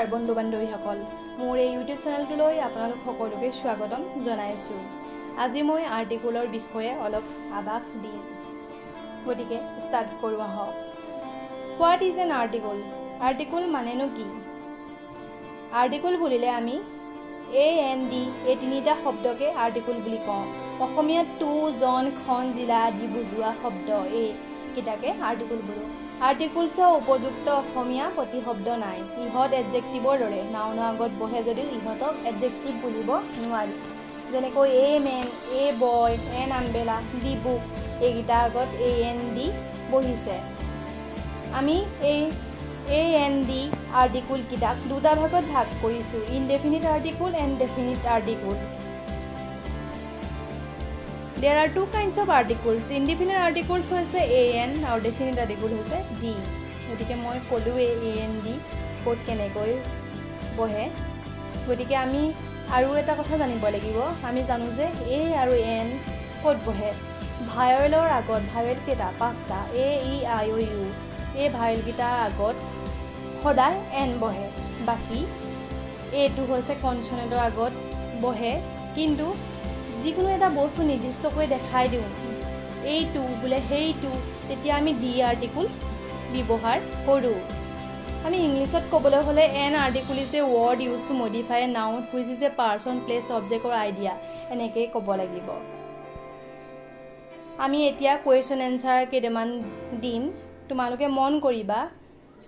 নমস্কাৰ বন্ধু বান্ধৱীসকল মোৰ এই ইউটিউব চেনেলটোলৈ আপোনালোক সকলোকে স্বাগতম জনাইছোঁ আজি মই আৰ্টিকলৰ বিষয়ে অলপ আভাস দিম গতিকে ষ্টাৰ্ট কৰোঁ আহক what is an article article মানেনো কি আৰ্টিকল বুলিলে আমি এ এন ডি এই তিনিটা শব্দকে আৰ্টিকল বুলি কওঁ অসমীয়াত টু জন খন জিলা আদি বুজোৱা শব্দ এই কিটাকে আৰ্টিকল বোলো আৰ্টিকলছৰ উপযুক্ত অসমীয়া প্ৰতিশব্দ নাই ইহত এডজেক্টিভৰ দৰে নাউনৰ আগত বহে যদিও ইহতক এডজেক্টিভ বুলিব নোৱাৰি যেনেকৈ এ মেন এ বয় এন আমবেলা দি বুক এইকেইটাৰ আগত এ এন ডি বহিছে আমি এই এ এন ডি আৰ্টিকল কিটাক দুটা ভাগত ভাগ কৰিছোঁ indefinite article and definite article There are two kinds of articles. Indefinite articles hoise an or definite article hoise d. গতিকে মই কলো an d কোড কেনেকৈ বহে গতিকে আমি আৰু এটা কথা জানিব লাগিব আমি জানো যে a আৰু n কোড বহে ভায়েলৰ আগত ভায়েল কেটা পাঁচটা a e i o u এই ভায়েল কেটাৰ আগত সদায় n বহে বাকি a টো হৈছে কনসনেন্টৰ আগত বহে কিন্তু যিকোনো এটা বস্তু নিৰ্দিষ্টকৈ দেখাই দিওঁ এইটো বোলে সেইটো তেতিয়া আমি ডি আৰ্টিকল ব্যৱহাৰ কৰোঁ আমি ইংলিছত ক'বলৈ হ'লে an article is a word use to modify a noun which is a person place object or idea এনেকৈ ক'ব লাগিব আমি এতিয়া কুৱেশ্যন এনচাৰ কেইটামান দিম তোমালোকে মন কৰিবা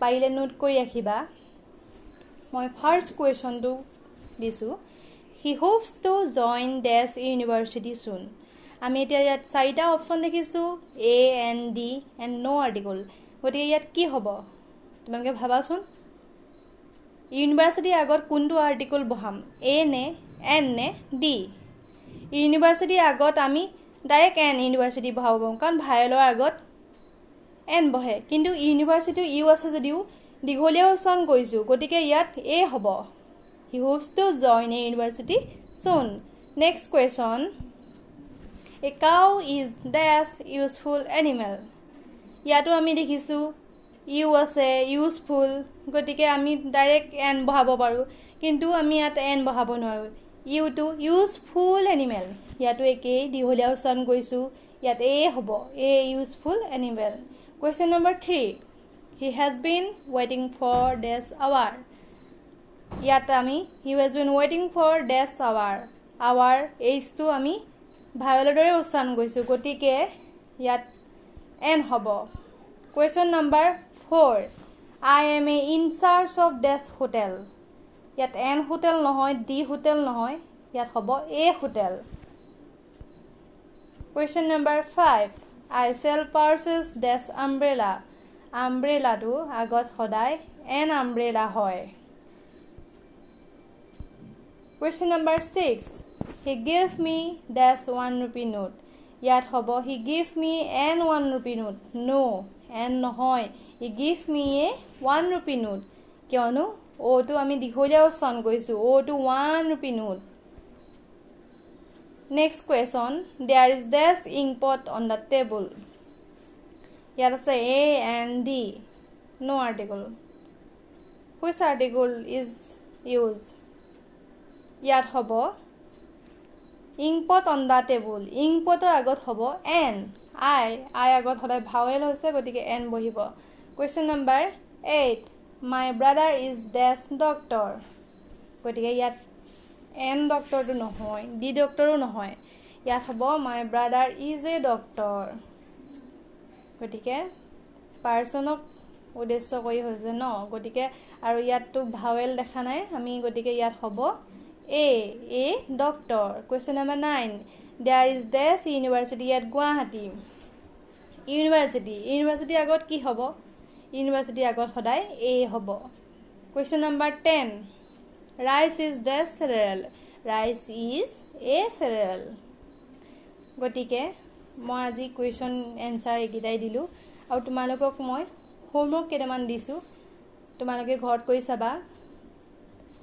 পাৰিলে নোট কৰি ৰাখিবা মই ফাৰ্ষ্ট কুৱেশ্যনটো দিছোঁ He hopes to join dash university soon. আমি এতিয়া ইয়াত চাৰিটা অপচন দেখিছোঁ A N D and no article. গতিকে ইয়াত কি হ'ব তোমালোকে ভাবাচোন ইউনিভাৰ্চিটিৰ আগত কোনটো আৰ্টিকল বহাম A নে N নে D ইউনিভাৰ্চিটিৰ আগত আমি ডাইৰেক্ট N ইউনিভাৰ্চিটি বহাব পাৰোঁ কাৰণ ভায়েলৰ আগত N বহে কিন্তু ইউনিভাৰ্চিটি ইউ আছে যদিও দীঘলীয়া উচ্চাৰণ কৰিছোঁ গতিকে ইয়াত A হ'ব He hopes to join a university soon. Next question. A cow is dash useful animal. ইয়াতো আমি দেখিছোঁ ইউ আছে ইউজফুল গতিকে আমি ডাইৰেক্ট এন বহাব পাৰোঁ কিন্তু আমি ইয়াত এন বহাব নোৱাৰোঁ ইউটো ইউজফুল এনিমেল ইয়াতো একেই দীঘলীয়া উচ্চাৰণ কৰিছোঁ ইয়াত এ হ'ব a useful animal question number 3 He has been waiting for dash hour. ইয়াত আমি he has been waiting for dash hour এইচটো আমি ভায়েলৰ দৰে উচ্চাৰণ কৰিছোঁ গতিকে ইয়াত এন হ'ব question number 4 I am in search of dash hotel ইয়াত এন হোটেল নহয় ডি হোটেল নহয় ইয়াত হ'ব a hotel question number 5 I shall purchase dash umbrella টো আগত সদায় এন umbrella হয় Question number 6. He gave me dash 1 rupee note. ইয়াত হ'ব he gave me an 1 rupee note. No, an নহয়. He gave me a 1 rupee note. কিয়নো O টো আমি দীঘলীয়া উচ্চাৰণ কৰিছোঁ O টো 1 rupee note. Next question. There is dash ink pot on the table. ইয়াত আছে A and D. No article. Which article is used? ইয়াত হ'ব ইংপট অন দা টেবুল ইংপটৰ আগত হ'ব এন আই আগত সদায় ভাৱেল হৈছে গতিকে এন বহিব question number 8 my brother is dash doctor গতিকে ইয়াত এন ডক্টৰটো নহয় ডি ডক্টৰো নহয় ইয়াত হ'ব মাই ব্ৰাদাৰ ইজ এ ডক্টৰ গতিকে পাৰ্চনক উদ্দেশ্য কৰি হৈছে ন গতিকে আৰু ইয়াততো ভাৱেল দেখা নাই আমি গতিকে ইয়াত হ'ব A doctor. Question number 9. There is dash university at Guwahati. University আগত কি হ'ব University আগত সদায় A হ'ব Question number 10. Rice is dash cereal. Rice is a cereal. গতিকে মই আজি কুৱেশ্যন এনচাৰ এইকেইটাই দিলোঁ আৰু তোমালোকক মই হোমৱৰ্ক কেইটামান দিছোঁ তোমালোকে ঘৰত কৰি চাবা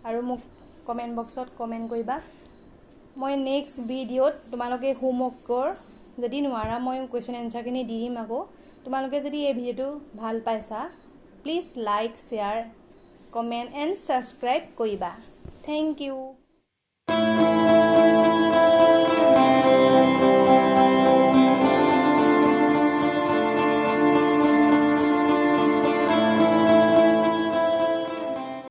আৰু মোক কমেন্ট বক্সত কমেন্ট কৰিবা মই নেক্সট ভিডিঅ'ত তোমালোকে হোমৱৰ্কৰ যদি নোৱাৰা মই কুৱেশ্যন এনচাৰখিনি দি দিম আকৌ তোমালোকে যদি এই ভিডিঅ'টো ভাল পাইছা please like share comment and subscribe কৰিবা। Thank U.